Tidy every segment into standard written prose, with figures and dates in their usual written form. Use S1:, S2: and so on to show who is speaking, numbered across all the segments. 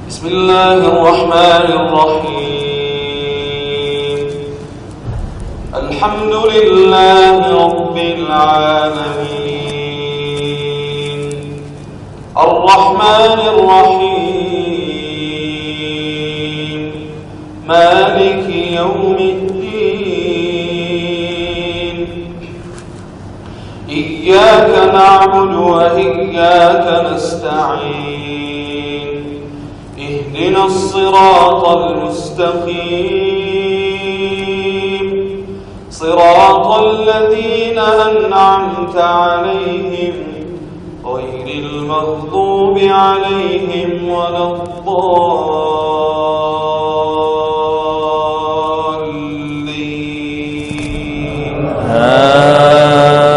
S1: بسم الله الرحمن الرحيم. الحمد لله رب العالمين، الرحمن الرحيم، مالك يوم الدين. إياك نعبد وإياك نستعين، اهدنا الصراط المستقيم، صراط الذين أنعمت عليهم غير المغضوب عليهم ولا الضالين.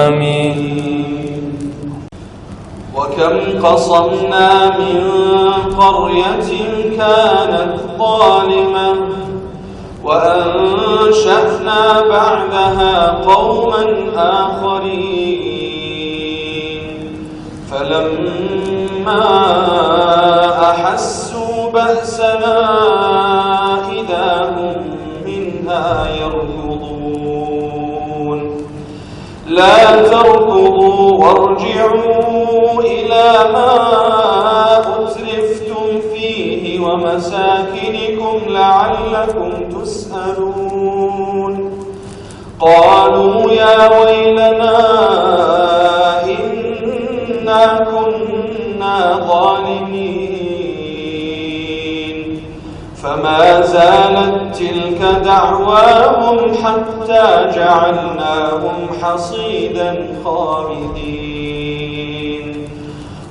S2: آمين.
S1: وكم قصمنا من قرية كانت ظالمة وأنشأنا بعدها قوما آخرين، فلما أحسوا بأسنا إذا هم منها يركضون. لا تركضوا وارجعوا إلى ما أترفتم فيه ومساكنكم لعلكم تسألون. قالوا يا ويلنا إنا كنا ظالمين، فما زالت تلك دعواهم حتى جعلناهم حصيدا خامدين.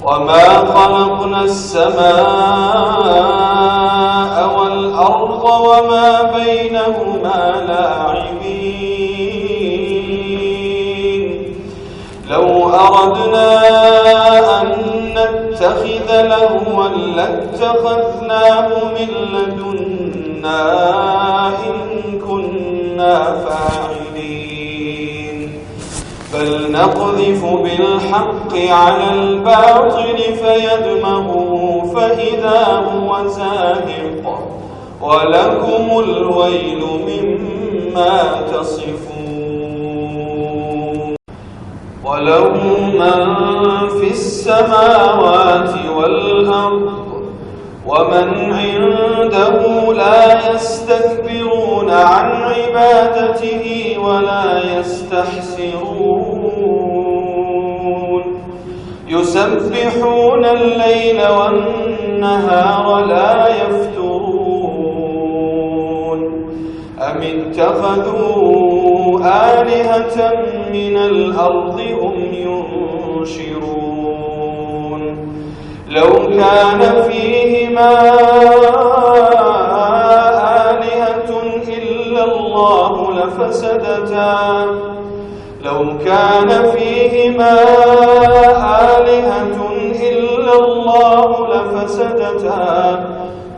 S1: وما خلقنا السماء والأرض وما بينهما لاعبين. لو أردنا أن نتخذ لهوا لاتخذناه من لدنا إن كنا فاعلين. بل نقذف بالحق على الباطل فيدمغه فإذا هو زاهق، ولكم الويل مما تصفون. وله من في السماوات والأرض ومن عنده لا يستكبرون عن عبادته ولا يستحسرون. يسبحون الليل والنهار لا يفترون. أم اتخذوا آلهة من الأرض هم ينشرون. لو كان فيهما آلهة إلا الله لفسدتا. لو كان فيهما آلهة إلا الله لفسدتا،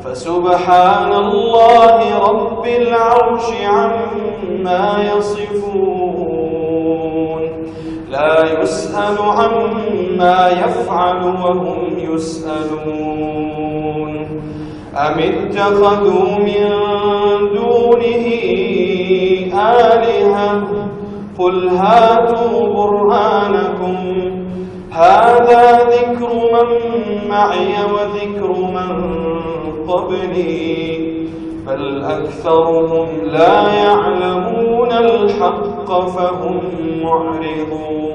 S1: فسبحان الله رب العرش عما يصفون. لا يسأل عما يفعل وهم يسألون. أم اتخذوا من دونه آلهة قل هاتوا برهانكم هذا ذكر من معي وذكر من قبلي بل أكثرهم لا يعلمون الحق فهم معرضون.